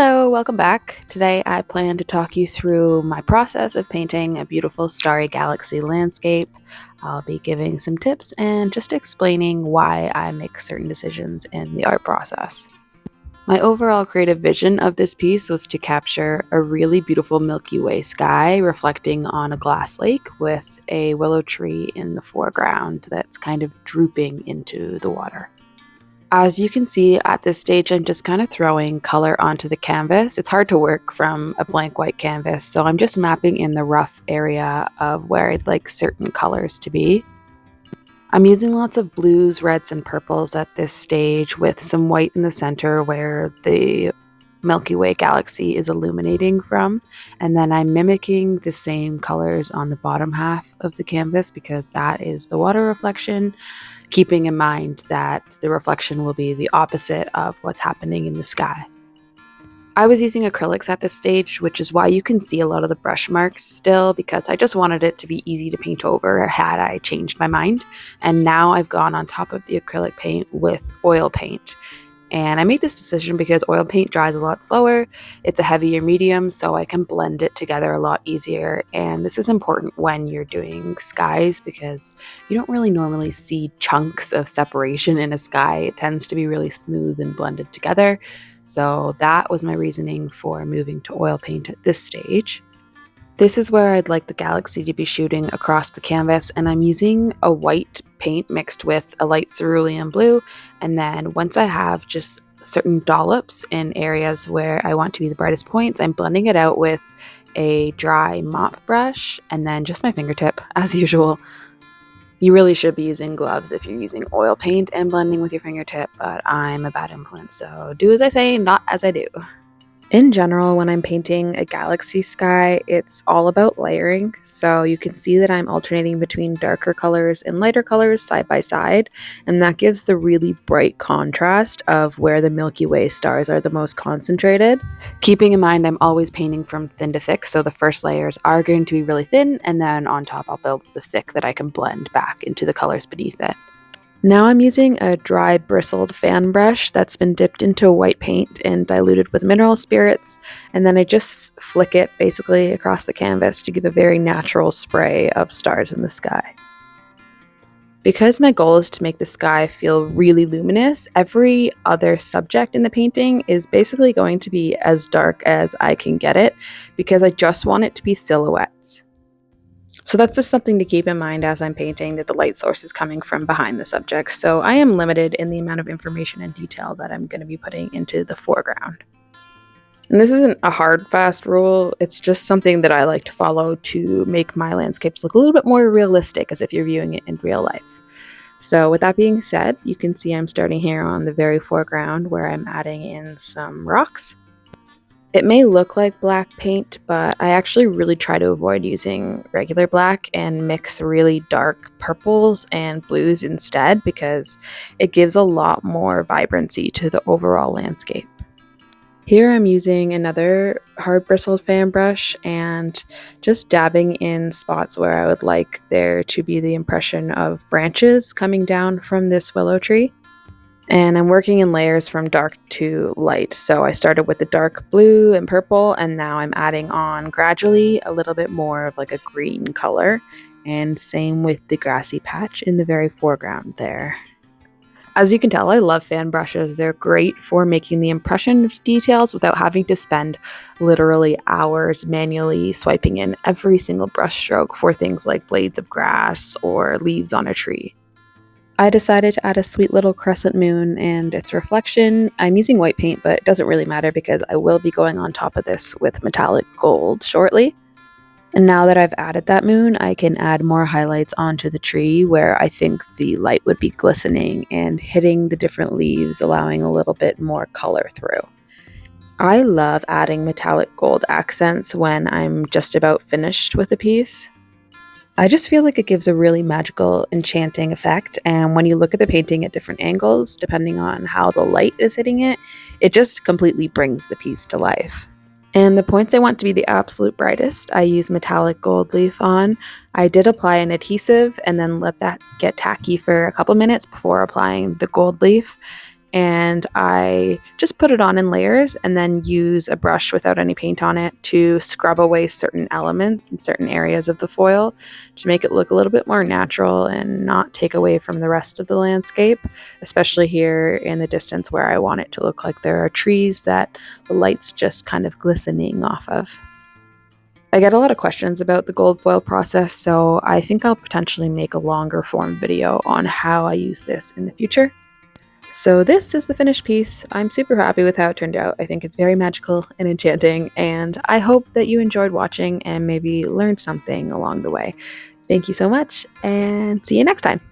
Hello, welcome back. Today I plan to talk you through my process of painting a beautiful starry galaxy landscape. I'll be giving some tips and just explaining why I make certain decisions in the art process. My overall creative vision of this piece was to capture a really beautiful Milky Way sky reflecting on a glass lake with a willow tree in the foreground that's kind of drooping into the water. As you can see at this stage, I'm just kind of throwing color onto the canvas. It's hard to work from a blank white canvas, so I'm just mapping in the rough area of where I'd like certain colors to be. I'm using lots of blues, reds, and purples at this stage with some white in the center where the Milky Way galaxy is illuminating from, and then I'm mimicking the same colors on the bottom half of the canvas because that is the water reflection, keeping in mind that the reflection will be the opposite of what's happening in the sky. I was using acrylics at this stage, which is why you can see a lot of the brush marks still, because I just wanted it to be easy to paint over had I changed my mind. And now I've gone on top of the acrylic paint with oil paint. And I made this decision because oil paint dries a lot slower, it's a heavier medium, so I can blend it together a lot easier. And this is important when you're doing skies because you don't really normally see chunks of separation in a sky. It tends to be really smooth and blended together. So that was my reasoning for moving to oil paint at this stage. This is where I'd like the galaxy to be shooting across the canvas, and I'm using a white paint mixed with a light cerulean blue, and then once I have just certain dollops in areas where I want to be the brightest points, I'm blending it out with a dry mop brush and then just my fingertip as usual. You really should be using gloves if you're using oil paint and blending with your fingertip, but I'm a bad influence, so do as I say, not as I do. In general, when I'm painting a galaxy sky, it's all about layering. So you can see that I'm alternating between darker colors and lighter colors side by side, and that gives the really bright contrast of where the Milky Way stars are the most concentrated. Keeping in mind, I'm always painting from thin to thick, so the first layers are going to be really thin, and then on top I'll build the thick that I can blend back into the colors beneath it. Now I'm using a dry bristled fan brush that's been dipped into white paint and diluted with mineral spirits, and then I just flick it basically across the canvas to give a very natural spray of stars in the sky. Because my goal is to make the sky feel really luminous, every other subject in the painting is basically going to be as dark as I can get it because I just want it to be silhouettes. So that's just something to keep in mind as I'm painting, that the light source is coming from behind the subject. So I am limited in the amount of information and detail that I'm going to be putting into the foreground. And this isn't a hard, fast rule. It's just something that I like to follow to make my landscapes look a little bit more realistic, as if you're viewing it in real life. So with that being said, you can see I'm starting here on the very foreground where I'm adding in some rocks. It may look like black paint, but I actually really try to avoid using regular black and mix really dark purples and blues instead because it gives a lot more vibrancy to the overall landscape. Here I'm using another hard bristled fan brush and just dabbing in spots where I would like there to be the impression of branches coming down from this willow tree. And I'm working in layers from dark to light. So I started with the dark blue and purple, and now I'm adding on gradually a little bit more of like a green color. And same with the grassy patch in the very foreground there. As you can tell, I love fan brushes. They're great for making the impression of details without having to spend literally hours manually swiping in every single brush stroke for things like blades of grass or leaves on a tree. I decided to add a sweet little crescent moon and its reflection. I'm using white paint, but it doesn't really matter because I will be going on top of this with metallic gold shortly. And now that I've added that moon, I can add more highlights onto the tree where I think the light would be glistening and hitting the different leaves, allowing a little bit more color through. I love adding metallic gold accents when I'm just about finished with a piece. I just feel like it gives a really magical, enchanting effect, and when you look at the painting at different angles, depending on how the light is hitting it, it just completely brings the piece to life. And the points I want to be the absolute brightest, I use metallic gold leaf on. I did apply an adhesive and then let that get tacky for a couple minutes before applying the gold leaf. and I just put it on in layers and then use a brush without any paint on it to scrub away certain elements and certain areas of the foil to make it look a little bit more natural and not take away from the rest of the landscape, especially here in the distance where I want it to look like there are trees that the light's just kind of glistening off of. I get a lot of questions about the gold foil process, so I think I'll potentially make a longer form video on how I use this in the future. So this is the finished piece. I'm super happy with how it turned out. I think it's very magical and enchanting, and I hope that you enjoyed watching and maybe learned something along the way. Thank you so much, and see you next time.